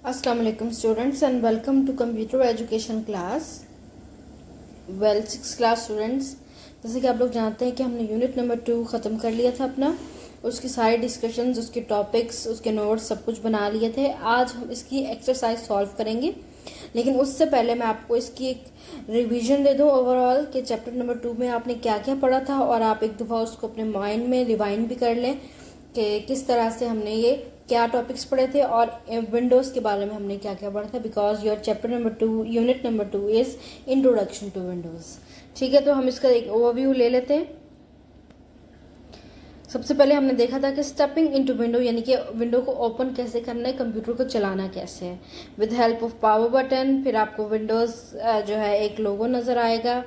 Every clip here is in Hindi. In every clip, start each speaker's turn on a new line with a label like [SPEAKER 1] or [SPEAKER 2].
[SPEAKER 1] अस्सलाम वालेकुम students and welcome to computer education class. Well 6 class students, जैसे कि आप लोग जानते हैं कि हमने यूनिट नंबर 2 ख़त्म कर लिया था अपना। उसकी सारी डिस्कशंस, उसके टॉपिक्स, उसके नोट्स सब कुछ बना लिए थे। आज हम इसकी एक्सरसाइज सॉल्व करेंगे, लेकिन उससे पहले मैं आपको इसकी एक रिवीजन दे दूं ओवरऑल कि चैप्टर नंबर 2 में आपने क्या क्या पढ़ा था, और आप एक दफ़ा उसको अपने माइंड में रिवाइंड भी कर लें कि किस तरह से हमने ये क्या टॉपिक्स पढ़े थे और विंडोज़ के बारे में हमने क्या क्या पढ़ा था। Because your chapter number 2 unit number 2 is introduction to Windows. ठीक है, तो हम इसका एक ओवरव्यू ले लेते हैं। सबसे पहले हमने देखा था कि स्टेपिंग इनटू विंडो, यानी कि विंडो को ओपन कैसे करना है, कंप्यूटर को चलाना कैसे है with help of power button. फिर आपको विंडोज़ जो है एक लोगो नज़र आएगा।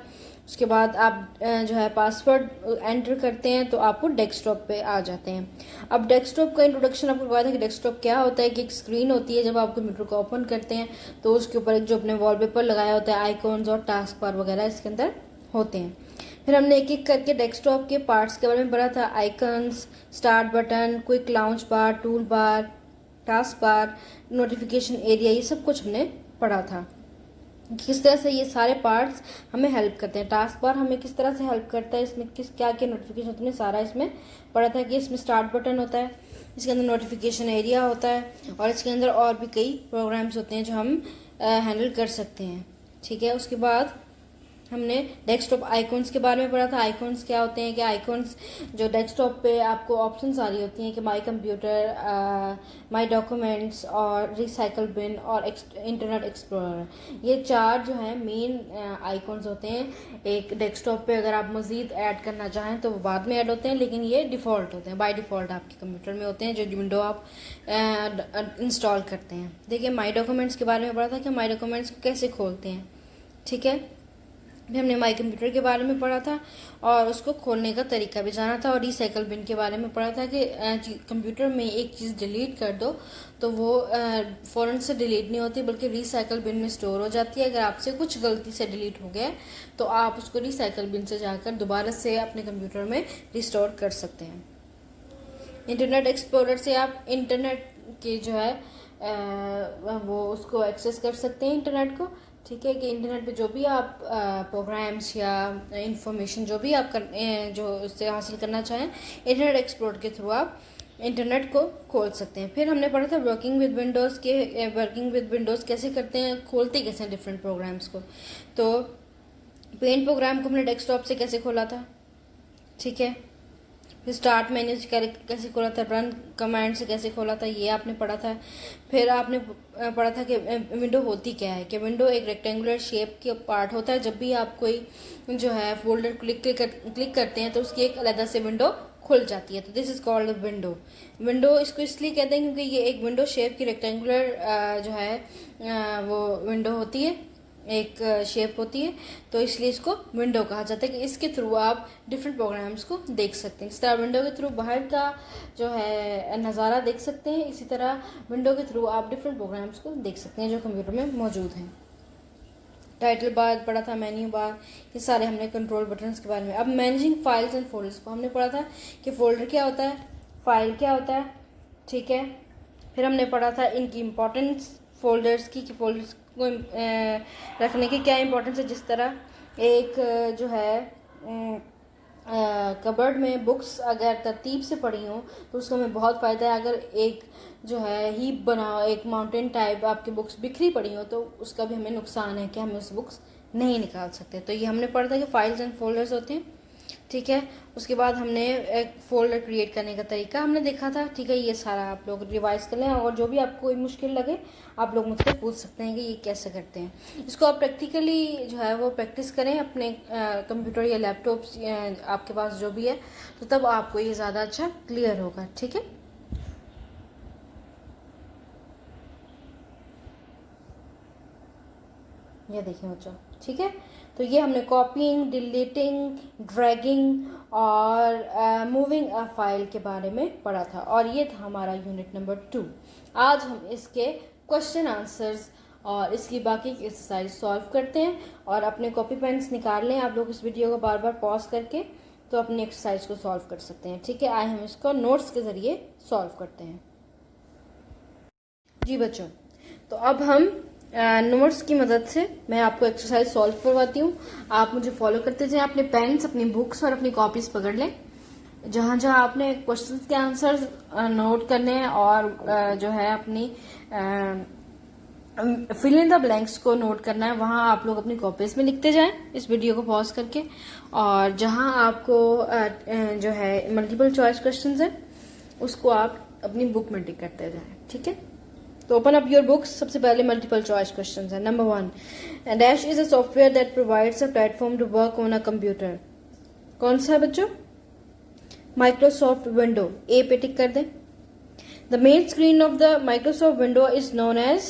[SPEAKER 1] उसके बाद आप जो है पासवर्ड एंटर करते हैं तो आपको डेस्कटॉप पे आ जाते हैं। अब डेस्कटॉप का इंट्रोडक्शन आपको बताया था कि डेस्कटॉप क्या होता है। कि एक स्क्रीन होती है, जब आप कंप्यूटर को ओपन करते हैं तो उसके ऊपर एक जो अपने वॉलपेपर लगाया होता है, आइकॉन्स और टास्क बार वगैरह इसके अंदर होते हैं। फिर हमने एक एक करके डेस्कटॉप के पार्ट्स के बारे में पढ़ा था। Icons, start button, quick launch बार, tool bar, task bar, notification area, ये सब कुछ हमने पढ़ा था। किस तरह से ये सारे पार्ट्स हमें हेल्प करते हैं। टास्क बार हमें किस तरह से हेल्प करता है, इसमें किस क्या क्या नोटिफिकेशन होते हैं, सारा इसमें पढ़ा था। कि इसमें स्टार्ट बटन होता है, इसके अंदर नोटिफिकेशन एरिया होता है, और इसके अंदर और भी कई प्रोग्राम्स होते हैं जो हम हैंडल कर सकते हैं। ठीक है, उसके बाद हमने डेस्कटॉप आइकॉन्स के बारे में पढ़ा था। आइकॉन्स क्या होते हैं कि आइकॉन्स जो डेस्कटॉप पे आपको ऑप्शंस आ रही होती हैं कि माय कंप्यूटर, माय डॉक्यूमेंट्स और रिसाइकल बिन और इंटरनेट एक्सप्लोरर, ये चार जो हैं मेन आइकॉन्स होते हैं। एक डेस्कटॉप पे अगर आप मज़ीद ऐड करना चाहें तो वो बाद में ऐड होते हैं, लेकिन ये डिफ़ॉल्ट होते हैं, बाय डिफ़ॉल्ट आपके कंप्यूटर में होते हैं जो विंडो आप इंस्टॉल करते हैं। देखिए, माय डॉक्यूमेंट्स के बारे में पढ़ा था कि माय डॉक्यूमेंट्स को कैसे खोलते हैं। ठीक है, फिर हमने माई कंप्यूटर के बारे में पढ़ा था और उसको खोलने का तरीका भी जाना था। और रिसाइकल बिन के बारे में पढ़ा था कि कंप्यूटर में एक चीज़ डिलीट कर दो तो वो फ़ौरन से डिलीट नहीं होती, बल्कि रिसाइकल बिन में स्टोर हो जाती है। अगर आपसे कुछ गलती से डिलीट हो गया तो आप उसको रिसाइकल बिन से जाकर दोबारा से अपने कंप्यूटर में रिस्टोर कर सकते हैं। इंटरनेट एक्सप्लोरर से आप इंटरनेट की जो है वो उसको एक्सेस कर सकते हैं, इंटरनेट को। ठीक है, कि इंटरनेट पे जो भी आप प्रोग्राम्स या इंफॉर्मेशन जो भी आप जो उससे हासिल करना चाहें, इंटरनेट एक्सप्लोर के थ्रू आप इंटरनेट को खोल सकते हैं। फिर हमने पढ़ा था वर्किंग विद विंडोज़ के, वर्किंग विद विंडोज़ कैसे करते हैं, खोलते कैसे हैं डिफरेंट प्रोग्राम्स को। तो पेंट प्रोग्राम को हमने डेस्कटॉप से कैसे खोला था। ठीक है, फिर स्टार्ट मेन्यू से कैसे खोला था, रन कमांड से कैसे खोला था, ये आपने पढ़ा था। फिर आपने पढ़ा था कि विंडो होती क्या है। कि विंडो एक रेक्टेंगुलर शेप के पार्ट होता है। जब भी आप कोई जो है फोल्डर क्लिक करते हैं तो उसकी एक अलग से विंडो खुल जाती है, तो this is called window. Window इसको इसलिए कहते हैं क्योंकि ये एक विंडो शेप की रेक्टेंगुलर जो है वो विंडो होती है, एक शेप होती है, तो इसलिए इसको विंडो कहा जाता है। कि इसके थ्रू आप डिफरेंट प्रोग्राम्स को देख सकते हैं। इस तरह विंडो के थ्रू बाहर का जो है नज़ारा देख सकते हैं, इसी तरह विंडो के थ्रू आप डिफरेंट प्रोग्राम्स को देख सकते हैं जो कंप्यूटर में मौजूद हैं। टाइटल बार पढ़ा था, मेन्यू बार, ये सारे हमने कंट्रोल बटन्स के बारे में। अब मैनेजिंग फाइल्स एंड फोल्डर्स को हमने पढ़ा था कि फोल्डर क्या होता है, फाइल क्या होता है। ठीक है, फिर हमने पढ़ा था इनकी इम्पोर्टेंस फोल्डर्स की, कि फोल्डर्स को रखने की क्या इम्पोर्टेंस है। जिस तरह एक जो है कबर्ड में बुक्स अगर तरतीब से पड़ी हों तो उसका हमें बहुत फ़ायदा है। अगर एक जो है हीप बना हो, एक माउंटेन टाइप आपकी बुक्स बिखरी पड़ी हो, तो उसका भी हमें नुकसान है कि हमें उस बुक्स नहीं निकाल सकते। तो ये हमने पढ़ा था कि फाइल्स एंड फोल्डर्स होते हैं। ठीक है, उसके बाद हमने एक फोल्डर क्रिएट करने का तरीका हमने देखा था। ठीक है, ये सारा आप लोग रिवाइज कर लें, और जो भी आपको कोई मुश्किल लगे आप लोग मुझसे पूछ सकते हैं कि ये कैसे करते हैं। इसको आप प्रैक्टिकली जो है वो प्रैक्टिस करें अपने कंप्यूटर या लैपटॉप आपके पास जो भी है, तो तब आपको ये ज़्यादा अच्छा क्लियर होगा। ठीक है, ये देखिए बच्चों। ठीक है, तो ये हमने कॉपिंग, डिलीटिंग, ड्रैगिंग और मूविंग अ फाइल के बारे में पढ़ा था, और ये था हमारा यूनिट नंबर 2। आज हम इसके क्वेश्चन आंसर्स और इसकी बाकी की एक्सरसाइज सॉल्व करते हैं। और अपने कॉपी पेन्स निकाल लें आप लोग इस वीडियो को बार बार पॉज करके, तो अपनी एक्सरसाइज को सॉल्व कर सकते हैं। ठीक है, आए हम इसको नोट्स के ज़रिए सॉल्व करते हैं। जी बच्चों, तो अब हम नोट्स की मदद से मैं आपको एक्सरसाइज सॉल्व करवाती हूँ। आप मुझे फॉलो करते जाएं। अपने पेन्स, अपनी बुक्स और अपनी कॉपीज पकड़ लें। जहां जहां आपने क्वेश्चंस के आंसर नोट करने हैं और जो है अपनी फिल इन द ब्लैंक्स को नोट करना है, वहां आप लोग अपनी कॉपीज में लिखते जाएं इस वीडियो को पॉज करके। और जहां आपको जो है मल्टीपल चॉइस क्वेश्चंस है उसको आप अपनी बुक में टिक करते जाएं। ठीक है, तो ओपन अप योर बुक्स। सबसे पहले मल्टीपल चॉइस क्वेश्चंस है। Number 1, dash is a software that provides a platform to work on a computer. कौन सा है बच्चों? Microsoft window. ए पे टिक कर दें। The main screen of the Microsoft window is known as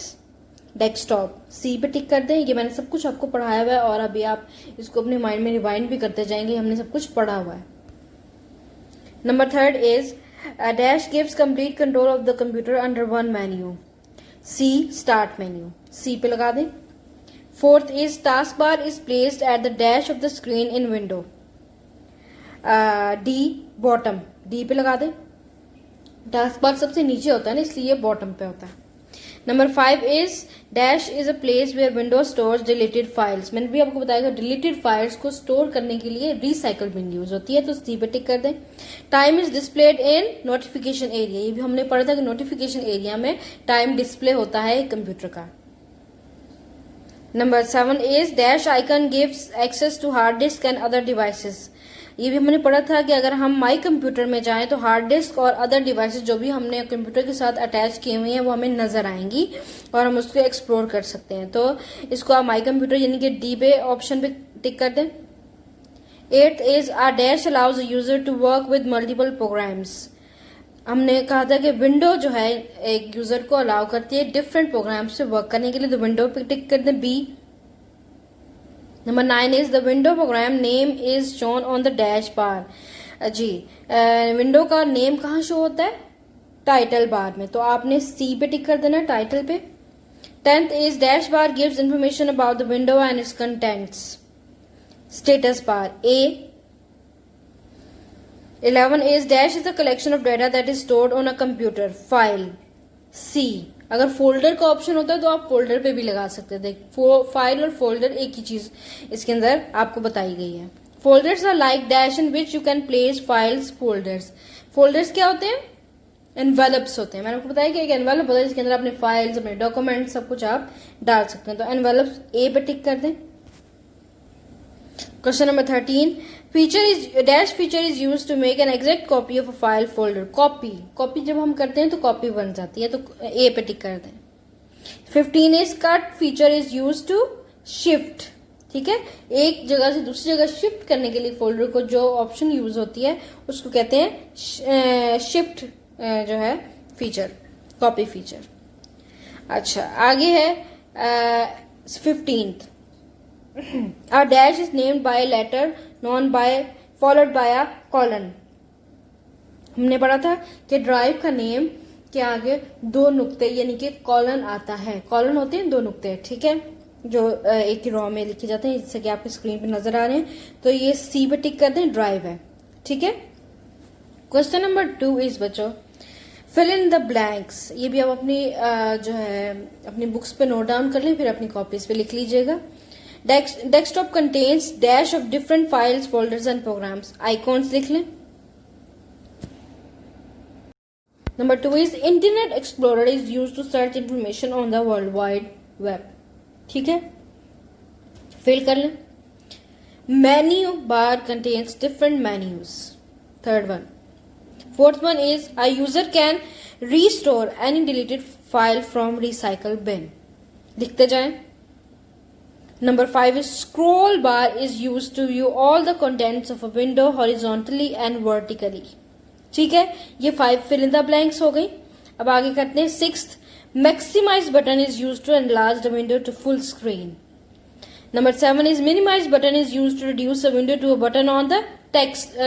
[SPEAKER 1] desktop. C पे टिक कर दें। ये मैंने सब कुछ आपको पढ़ाया हुआ है और अभी आप इसको अपने माइंड में रिवाइंड भी करते जाएंगे। हमने सब कुछ पढ़ा हुआ है। Number 3 is dash gives complete control of the computer under one menu. C start menu. C पे लगा दें। 4th is task bar is placed at the dash of the screen in window. D bottom. D पे लगा दें। टास्क बार सबसे नीचे होता है ना, इसलिए बॉटम पे होता है। Number 5 is dash is a place where window stores deleted files. मैंने भी आपको बताया डिलीटेड फाइल्स को स्टोर करने के लिए रिसाइकल बिन यूज होती है, तो सी पे टिक कर दें। Time is displayed in notification area. ये भी हमने पढ़ा था कि नोटिफिकेशन एरिया में टाइम डिस्प्ले होता है कंप्यूटर का। Number 7 is dash icon gives access to hard disk and other devices. ये भी हमने पढ़ा था कि अगर हम माई कंप्यूटर में जाएं तो हार्ड डिस्क और अदर डिवाइसेस जो भी हमने कंप्यूटर के साथ अटैच किए हुए हैं वो हमें नजर आएंगी और हम उसको एक्सप्लोर कर सकते हैं। तो इसको आप माई कंप्यूटर यानी कि डी पे ऑप्शन पे टिक कर दें। 8th is a dash allows user to work with multiple programs. हमने कहा था कि विंडो जो है एक यूजर को अलाउ करती है डिफरेंट प्रोग्राम से वर्क करने के लिए, तो विंडो पे टिक कर दें, B. Number 9 is the window program name is shown on the dash bar. जी, विंडो का नेम कहाँ शो होता है? टाइटल बार में, तो आपने सी पे टिक कर देना टाइटल पे। 10th is dash bar gives information about the window and its contents. Status bar, A. 11 is dash is the collection of data that is stored on a computer file. C. अगर फोल्डर का ऑप्शन होता है तो आप फोल्डर पे भी लगा सकते थे। फाइल और फोल्डर एक ही चीज इसके अंदर आपको बताई गई है। Folders are like dash in which you can place files. Folders, folders क्या होते हैं? एनवेलप्स होते हैं। मैंने आपको बताया कि एक एनवेलप होता है जिसके अंदर अपने फाइल्स, अपने डॉक्यूमेंट सब कुछ आप डाल सकते हैं। तो एनवेलप्स ए पे टिक कर दें। Question number 13, feature is dash feature is use to make an exact copy of a file folder. Copy जब हम करते हैं तो कॉपी बन जाती है, तो ए पे टिक कर दें। 15 is cut feature is use to shift. ठीक है, एक जगह से दूसरी जगह शिफ्ट करने के लिए फोल्डर को जो ऑप्शन यूज होती है उसको कहते हैं शिफ्ट जो है फीचर, कॉपी फीचर। अच्छा, आगे है 15th, a dash is named by a letter known by followed by a colon। हमने पढ़ा था कि ड्राइव का नेम के आगे दो नुक्ते यानी कि कॉलन आता है। कॉलन होते हैं दो नुक्ते, ठीक है, जो एक ही रॉ में लिखे जाते हैं, जैसे कि आपके स्क्रीन पे नजर आ रहे हैं। तो ये सी पे टिक कर दें, ड्राइव है। ठीक है। क्वेश्चन नंबर 2 इज बच्चों फिल इन द ब्लैंक्स। ये भी आप अपनी जो है अपनी बुक्स पे नोट डाउन कर लें, फिर अपनी कॉपीज पे लिख लीजिएगा। Desktop contains dash of different files folders and programs. Icons लिख लें। Number 2 is Internet Explorer is use to search information on the world wide web. ठीक है, फिल कर लें। Menu bar contains different menus. Third one. Fourth one is a user can restore any deleted file from recycle bin. लिखते जाएं। Number 5 is scroll bar is used to view all the contents of a window horizontally and vertically। ठीक है, ये 5 fill in the blanks हो गई। अब आगे करते हैं 6th, maximize button is used to enlarge the window to full screen। Number 7 is minimize button is used to reduce a window to a button on the text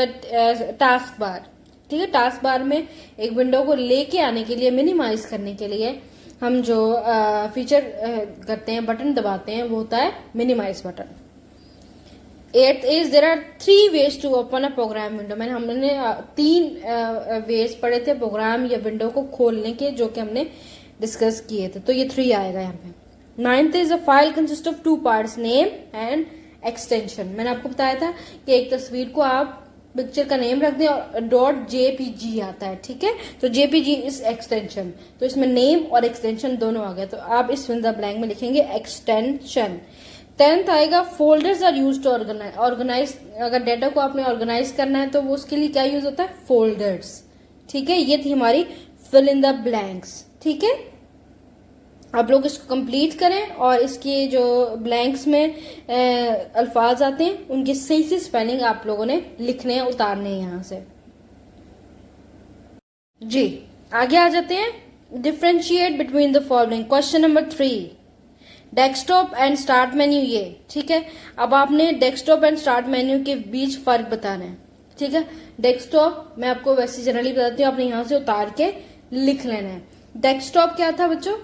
[SPEAKER 1] task bar। ठीक है, टास्क बार में एक विंडो को लेके आने के लिए, मिनिमाइज करने के लिए हम जो फीचर करते हैं, बटन दबाते हैं, वो होता है minimise button. 8th is there are 3 ways to open a program window. हमने 3 वेज पढ़े थे प्रोग्राम या विंडो को खोलने के, जो कि हमने डिस्कस किए थे, तो ये 3 आएगा यहाँ पे। 9th is a file consist of 2 parts, name and extension. मैंने आपको बताया था कि एक तस्वीर को आप पिक्चर का नेम रख दें और .jpg आता है, ठीक है, तो jpg इज एक्सटेंशन, तो इसमें नेम और एक्सटेंशन दोनों आ गया, तो आप इस फिल द ब्लैंक में लिखेंगे एक्सटेंशन। 10th आएगा folders are use to organise. अगर डेटा को आपने ऑर्गेनाइज करना है तो वो उसके लिए क्या यूज होता है, फोल्डर्स, ठीक है। ये थी हमारी फिल इन द ब्लैंक्स, ठीक है। आप लोग इसको कंप्लीट करें और इसके जो ब्लैंक्स में अल्फाज आते हैं उनकी सही से स्पेलिंग आप लोगों ने लिखने हैं, उतारने हैं यहां से। जी आगे आ जाते हैं। Differentiate between the following. Question number 3, desktop and start menu, ये ठीक है। अब आपने डेस्कटॉप एंड स्टार्ट मेन्यू के बीच फर्क बताना है, ठीक है। डेस्कटॉप मैं आपको वैसे जनरली बताती हूँ, आपने यहां से उतार के लिख लेना है। डेस्कटॉप क्या था बच्चों,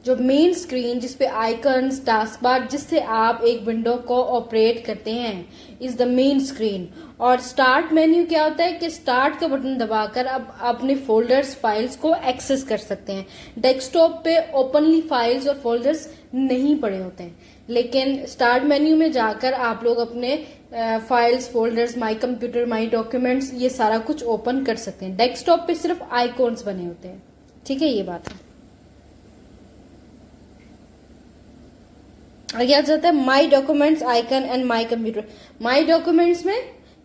[SPEAKER 1] जो मेन स्क्रीन जिसपे आइकन्स, टास्क बार, जिससे आप एक विंडो को ऑपरेट करते हैं, इज द मेन स्क्रीन। और स्टार्ट मेन्यू क्या होता है कि स्टार्ट का बटन दबाकर आप अपने फोल्डर्स, फाइल्स को एक्सेस कर सकते हैं। डेस्कटॉप पे ओपनली फाइल्स और फोल्डर्स नहीं पड़े होते हैं, लेकिन स्टार्ट मेन्यू में जाकर आप लोग अपने files, folders, my computer, my documents, ये सारा कुछ ओपन कर सकते हैं। डेस्कटॉप पे सिर्फ आइकॉन्स बने होते हैं, ठीक है, ये बात है। आगे आ जाता है माई documents icon and my computer. My documents में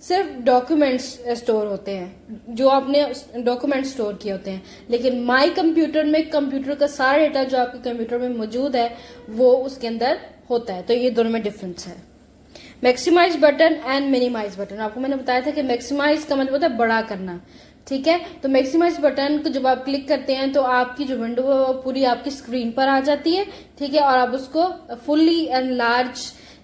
[SPEAKER 1] सिर्फ डॉक्यूमेंट्स स्टोर होते हैं, जो आपने डॉक्यूमेंट स्टोर किए होते हैं, लेकिन माई कंप्यूटर में कंप्यूटर का सारा डेटा जो आपके कंप्यूटर में मौजूद है वो उसके अंदर होता है। तो ये दोनों में डिफरेंस है। Maximise button and minimise button. आपको मैंने बताया था कि मैक्सिमाइज का मतलब होता है बड़ा करना, ठीक है। तो मैक्सिमाइज बटन को जब आप क्लिक करते हैं तो आपकी जो विंडो है वो पूरी आपकी स्क्रीन पर आ जाती है, ठीक है, और आप उसको फुल्ली एंड लार्ज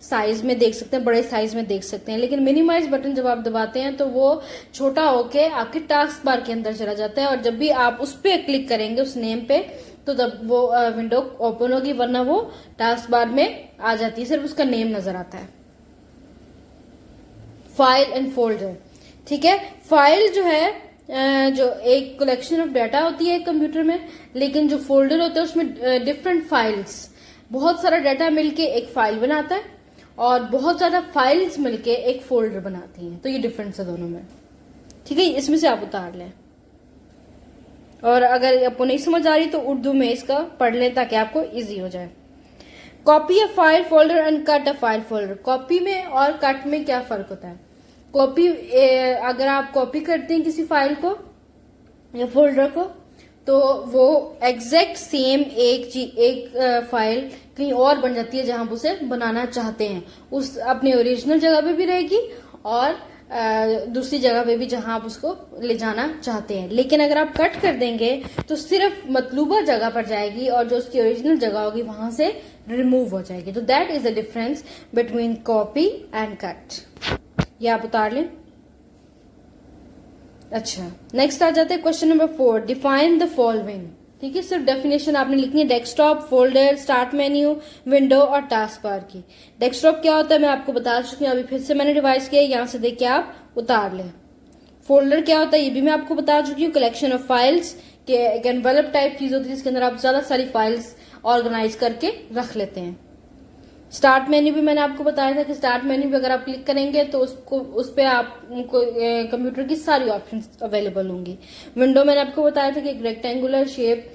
[SPEAKER 1] साइज में देख सकते हैं, बड़े साइज में देख सकते हैं। लेकिन मिनिमाइज बटन जब आप दबाते हैं तो वो छोटा होके आपके टास्क बार के अंदर चला जाता है, और जब भी आप उस पर क्लिक करेंगे उस नेम पे तो तब वो विंडो ओपन होगी, वरना वो टास्क बार में आ जाती है, सिर्फ उसका नेम नजर आता है। फाइल एंड फोल्डर, ठीक है। फाइल जो है जो एक कलेक्शन ऑफ डाटा होती है कंप्यूटर में, लेकिन जो फोल्डर होता है उसमें डिफरेंट फाइल्स, बहुत सारा डाटा मिलके एक फाइल बनाता है और बहुत ज्यादा फाइल्स मिलके एक फोल्डर बनाती हैं। तो ये डिफरेंस है दोनों में, ठीक है। इसमें से आप उतार लें, और अगर आपको नहीं समझ आ रही तो उर्दू में इसका पढ़ लें ताकि आपको इजी हो जाए। Copy a file folder and cut a file folder. Copy में और कट में क्या फर्क होता है? कॉपी, अगर आप कॉपी करते हैं किसी फाइल को या फोल्डर को, तो वो एग्जैक्ट सेम एक फाइल कहीं और बन जाती है जहां आप उसे बनाना चाहते हैं, उस अपनी ओरिजिनल जगह पे भी रहेगी और दूसरी जगह पे भी जहां आप उसको ले जाना चाहते हैं। लेकिन अगर आप कट कर देंगे तो सिर्फ मतलूबा जगह पर जाएगी और जो उसकी ओरिजिनल जगह होगी वहां से रिमूव हो जाएगी। तो that is the difference between copy and cut. ये आप उतार लें। अच्छा, नेक्स्ट आ जाते हैं question number 4, define the following. ठीक है, सिर्फ डेफिनेशन आपने लिखनी है desktop, folder, start menu, window और टास्क बार की। डेस्कटॉप क्या होता है मैं आपको बता चुकी हूँ, अभी फिर से मैंने रिवाइज किया, यहां से देख के आप उतार लें। फोल्डर क्या होता है ये भी मैं आपको बता चुकी हूँ, कलेक्शन ऑफ फाइल्स के एक एनवेलप टाइप चीज होती है जिसके अंदर आप ज्यादा सारी फाइल्स ऑर्गेनाइज करके रख लेते हैं। स्टार्ट मेन्यू भी मैंने आपको बताया था कि स्टार्ट मेन्यू पे अगर आप क्लिक करेंगे तो उस पे आपको कंप्यूटर की सारी ऑप्शंस अवेलेबल होंगी। विंडो मैंने आपको बताया था कि एक रेक्टेंगुलर शेप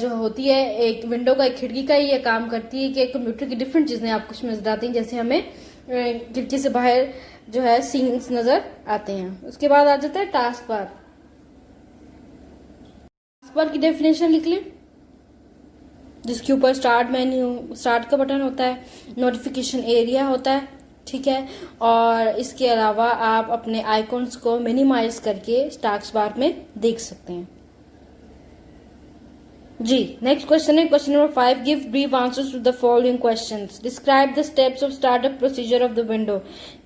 [SPEAKER 1] जो होती है एक विंडो का, एक खिड़की का ही ये काम करती है कि कंप्यूटर की डिफरेंट चीजें आपको उसमें नजर आती हैं, जैसे हमें खिड़की से बाहर जो है सीन्स नजर आते हैं। उसके बाद आ जाता है टास्क बार। टास्क बार की डेफिनेशन लिख लें, जिसके ऊपर स्टार्ट मेन्यू, स्टार्ट का बटन होता है, नोटिफिकेशन एरिया होता है, ठीक है, और इसके अलावा आप अपने आइकॉन्स को मिनिमाइज करके टास्क बार में देख सकते हैं। जी, नेक्स्ट क्वेश्चन है question number 5, give brief answers to the following questions. Describe the steps of startup procedure of the window.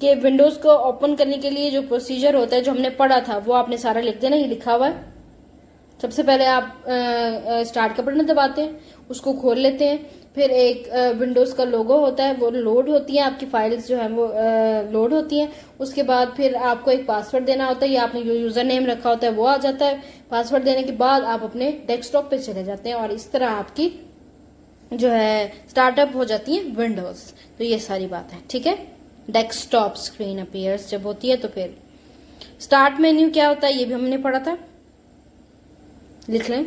[SPEAKER 1] कि विंडोज को ओपन करने के लिए जो प्रोसीजर होता है जो हमने पढ़ा था वो आपने सारा लिख देना, ये लिखा हुआ है। सबसे पहले आप स्टार्ट का बटन दबाते हैं, उसको खोल लेते हैं, फिर एक विंडोज़ का लोगो होता है, वो लोड होती है, आपकी फाइल्स जो है वो लोड होती हैं। उसके बाद फिर आपको एक पासवर्ड देना होता है, या आपने जो यूज़र नेम रखा होता है वो आ जाता है। पासवर्ड देने के बाद आप अपने डेस्कटॉप पे चले जाते हैं और इस तरह आपकी जो है स्टार्टअप हो जाती है विंडोज़। तो ये सारी बात है, ठीक है। डेस्कटॉप स्क्रीन अपीयर्स जब होती है, तो फिर स्टार्ट मेन्यू क्या होता है ये भी हमने पढ़ा था, लिख लें।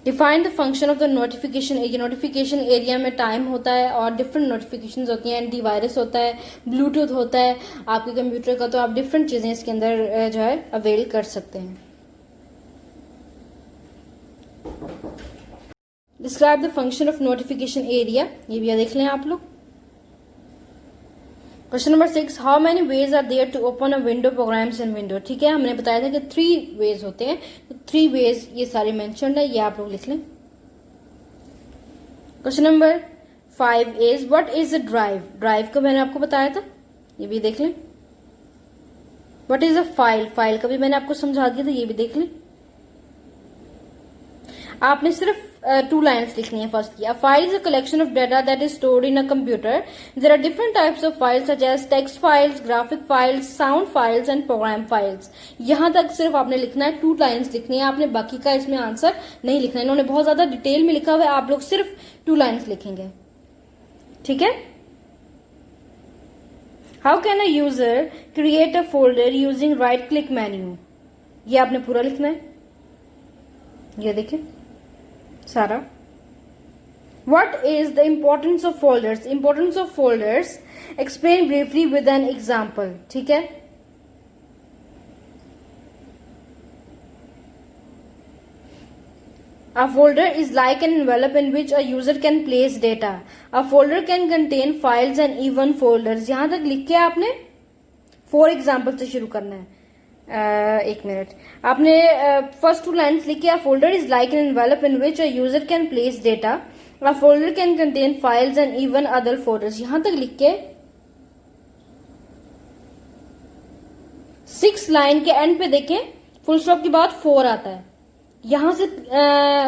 [SPEAKER 1] Define the function of the notification area. Notification area में टाइम होता है और डिफरेंट नोटिफिकेशंस होती हैं। एंटीवायरस होता है, ब्लूटूथ होता है आपके कंप्यूटर का, तो आप डिफरेंट चीजें इसके अंदर जो है अवेल कर सकते हैं। Describe the function of notification area, ये भी देख लें आप लोग। Question number 6, how many ways are there to open a window programs in window. ठीक है, हमने बताया था कि 3 वेज होते हैं, तो 3 वेज ये सारे मेंशन्ड है, ये आप लोग लिख लें। Question number 5 is what is a drive. Drive को मैंने आपको बताया था, ये भी देख लें। What is a file, file का भी मैंने आपको समझा दिया था, ये भी देख लें। आपने सिर्फ 2 लाइन्स लिखनी है फर्स्ट की। A file is a collection of data that is stored in a computer. There are different types of files such as text files, graphic files, sound files and program files. यहां तक सिर्फ आपने लिखना है, 2 लाइन्स लिखनी है आपने, बाकी का इसमें आंसर नहीं लिखना है। इन्होंने बहुत ज्यादा डिटेल में लिखा हुआ है, आप लोग सिर्फ 2 लाइन्स लिखेंगे, ठीक है। How can a user create a folder using right click menu? ये आपने पूरा लिखना है, ये देखिए सारा। What is the importance of folders? Importance of folders explain briefly with an example. ठीक है, a folder is like an envelope in which a user can place data. A folder can contain files and even folders. यहां तक लिख के आपने 4 एग्जाम्पल से शुरू करना है। एक मिनट, आपने फर्स्ट 2 लाइन्स लिखी। A folder is like an envelope in which a user can place data. A folder can contain files and even other folders. यहां तक लिख के 6 लाइन के एंड पे देखें, फुल स्टॉप के बाद 4 आता है। यहां से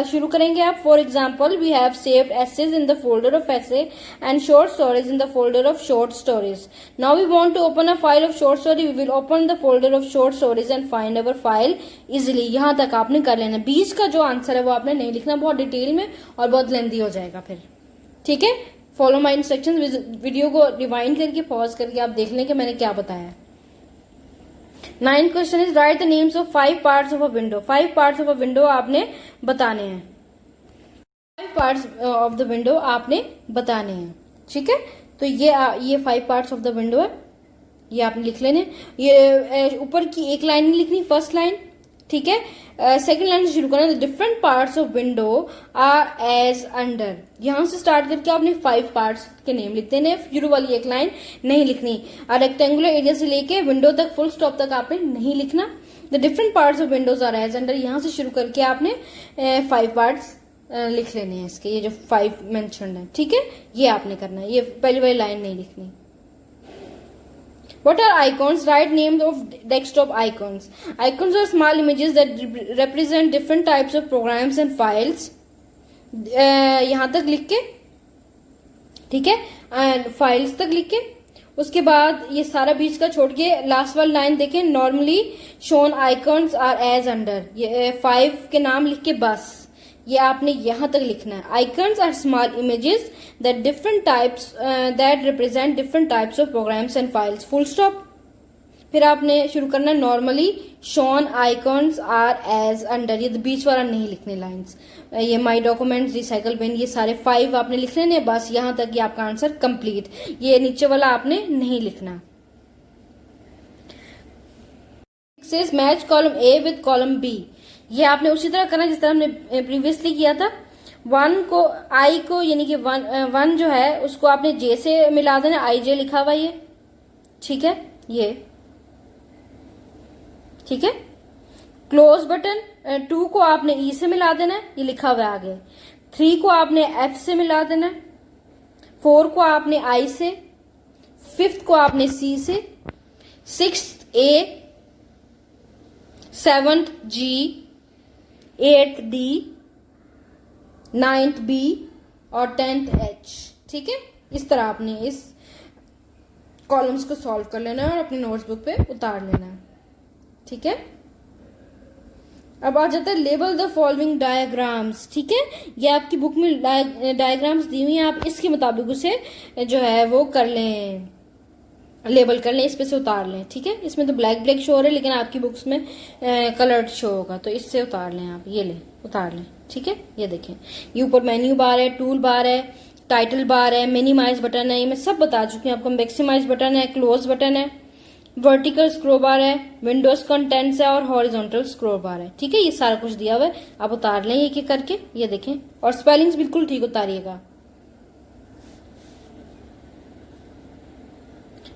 [SPEAKER 1] शुरू करेंगे आप। For example, we have saved essays in the folder of essay and short stories in the folder of short stories. Now we want to open a file of short story, we will open the folder of short stories and find our file easily. यहां तक आपने कर लेना। बीच का जो आंसर है वो आपने नहीं लिखना बहुत डिटेल में, और बहुत लेंथी हो जाएगा फिर, ठीक है। Follow my instruction. वीडियो को रिवाइंड करके पॉज करके आप देख लें कि मैंने क्या बताया। 9th question is right the names of 5 parts of a window. 5 parts of a window आपने बताने हैं। 5 पार्ट्स ऑफ द विंडो आपने बताने हैं, ठीक है। तो ये 5 पार्ट्स ऑफ द विंडो है, ये आपने लिख लेने। ये ऊपर की एक लाइन नहीं लिखनी, फर्स्ट लाइन, ठीक है। सेकंड लाइन से शुरू करना। The different parts of window are as under. यहां से स्टार्ट करके आपने 5 पार्ट्स के नेम लिख देने। शुरू वाली एक लाइन नहीं लिखनी। और रेक्टेंगुलर एरिया से लेके विंडो तक, फुल स्टॉप तक आपने नहीं लिखना। The different parts of Windows are as under, यहां से शुरू करके आपने 5 पार्ट्स लिख लेने हैं इसके, ये जो 5 मेंशन्ड है, ठीक है। ये आपने करना है, ये पहली वाली लाइन नहीं लिखनी। What are icons? Write names of desktop icons. Icons are small images that represent different types of programs and files. यहां तक लिख के, ठीक है, एंड फाइल्स तक लिख के, उसके बाद ये सारा बीच का छोड़ के लास्ट वाली लाइन देखें। Normally shown icons are as under, ये 5 के नाम लिख के बस ये आपने यहां तक लिखना है। Icons are small images that different types that represent different types of programs and files, full stop. फिर आपने शुरू करना है normally shown icons are as under, ये बीच वाला नहीं लिखने लाइंस। ये माई डॉक्यूमेंट्स, रिसाइकल बिन, ये सारे 5 आपने लिख लेने, बस यहां तक ये आपका आंसर कंप्लीट। ये नीचे वाला आपने नहीं लिखना। Match column A with column B, ये आपने उसी तरह करना जिस तरह हमने प्रीवियसली किया था। 1 को, आई को, यानी कि 1 जो है उसको आपने जे से मिला देना, आई जे लिखा हुआ ये, ठीक है, ये ठीक है। क्लोज बटन 2 को आपने ई से मिला देना है, ये लिखा हुआ है आगे। 3 को आपने एफ से मिला देना है। 4 को आपने आई से, 5th को आपने सी से, 6th ए, 7th जी, 8th डी, 9th B और 10th H। ठीक है, इस तरह आपने इस कॉलम्स को सॉल्व कर लेना है और अपनी नोट्सबुक पे उतार लेना है। ठीक है, अब आ जाता है लेबल द फॉलोइंग डायग्राम्स। ठीक है, ये आपकी बुक में डायग्राम्स दी हुई हैं, आप इसके मुताबिक उसे जो है वो कर लें, लेबल कर लें, इस पे से उतार लें। ठीक है, इसमें तो ब्लैक शो हो रहा है लेकिन आपकी बुक्स में कलर्ड शो होगा, तो इससे उतार लें आप, ये लें उतार लें। ठीक है, ये देखें, ये ऊपर मेन्यू बार है, टूल बार है, टाइटल बार है, मिनिमाइज बटन है, ये मैं सब बता चुकी हूँ आपको। मैक्सिमाइज बटन है, क्लोज बटन है, वर्टिकल स्क्रोल बार है, विंडोज कंटेंट्स है और हॉरिजॉन्टल स्क्रोल बार है। ठीक है, ये सारा कुछ दिया हुआ है, आप उतार लें एक एक करके, ये देखें, और स्पेलिंग्स बिल्कुल ठीक उतारिएगा।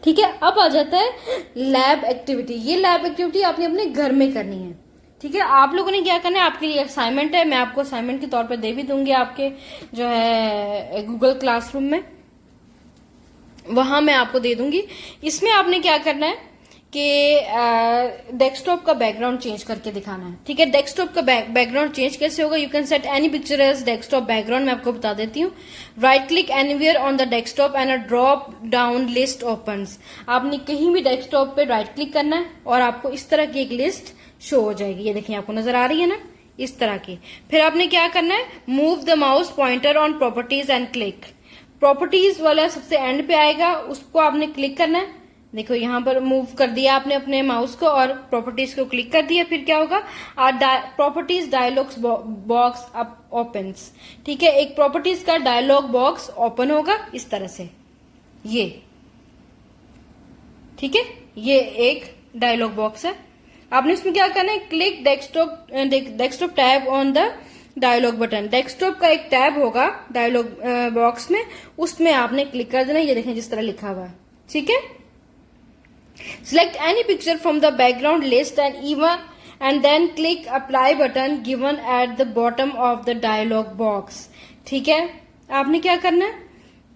[SPEAKER 1] ठीक है, अब आ जाता है लैब एक्टिविटी। ये लैब एक्टिविटी आपने अपने घर में करनी है। ठीक है, आप लोगों ने क्या करना है, आपके लिए असाइनमेंट है, मैं आपको असाइनमेंट के तौर पे दे भी दूंगी आपके जो है गूगल क्लासरूम में, वहां मैं आपको दे दूंगी। इसमें आपने क्या करना है कि डेस्कटॉप का बैकग्राउंड चेंज करके दिखाना है। ठीक है, डेस्कटॉप का बैकग्राउंड चेंज कैसे होगा, you can set any picture as desktop background, मैं आपको बता देती हूँ। Right click anywhere on the desktop and a drop down list opens. आपने कहीं भी डेस्कटॉप पे राइट क्लिक करना है और आपको इस तरह की एक लिस्ट शो हो जाएगी, ये देखिए आपको नजर आ रही है ना, इस तरह की। फिर आपने क्या करना है, move the mouse pointer on properties and click. Properties वाला सबसे एंड पे आएगा, उसको आपने क्लिक करना है। देखो यहां पर मूव कर दिया आपने अपने माउस को और प्रॉपर्टीज को क्लिक कर दिया, फिर क्या होगा, properties dialogues box up opens. ठीक है, एक प्रॉपर्टीज का डायलॉग बॉक्स ओपन होगा इस तरह से, ये। ठीक है, ये एक डायलॉग बॉक्स है। आपने इसमें क्या करना है, click desktop tab on the dialog button. Desktop का एक टैब होगा डायलॉग बॉक्स में, उसमें आपने क्लिक कर देना, ये देखें जिस तरह लिखा हुआ है। ठीक है, select any picture from the background list and then click apply button given at the bottom of the dialog box। ठीक है, आपने क्या करना है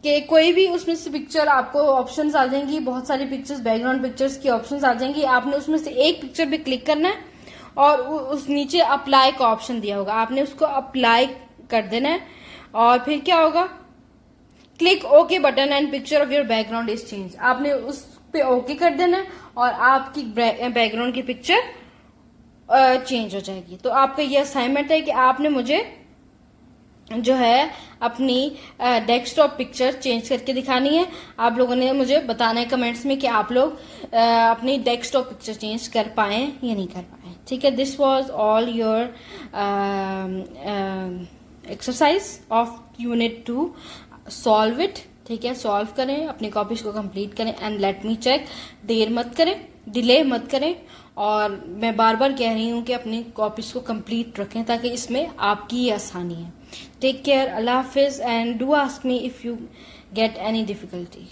[SPEAKER 1] कि कोई भी उसमें से पिक्चर, आपको ऑप्शंस आ जाएंगी, बहुत सारी पिक्चर्स, बैकग्राउंड पिक्चर्स की ऑप्शंस आ जाएंगी, आपने उसमें से एक पिक्चर पे क्लिक करना है और उस नीचे अप्लाई का ऑप्शन दिया होगा, आपने उसको अप्लाई कर देना है और फिर क्या होगा, click okay button and picture of your background is change. आपने उस पे ओके कर देना है और आपकी बैकग्राउंड की पिक्चर चेंज हो जाएगी। तो आपका ये असाइनमेंट है कि आपने मुझे जो है अपनी डेस्कटॉप पिक्चर चेंज करके दिखानी है। आप लोगों ने मुझे बताना है कमेंट्स में कि आप लोग अपनी डेस्कटॉप पिक्चर चेंज कर पाए या नहीं कर पाए। ठीक है, this was all your exercise of unit 2, solve it. ठीक है, सॉल्व करें, अपनी कॉपीज को कंप्लीट करें एंड लेट मी चेक। देर मत करें, डिले मत करें, और मैं बार बार कह रही हूं कि अपनी कॉपीज को कंप्लीट रखें ताकि इसमें आपकी ही आसानी है। टेक केयर, अल्लाह हाफिज, and do ask me if you get any difficulty.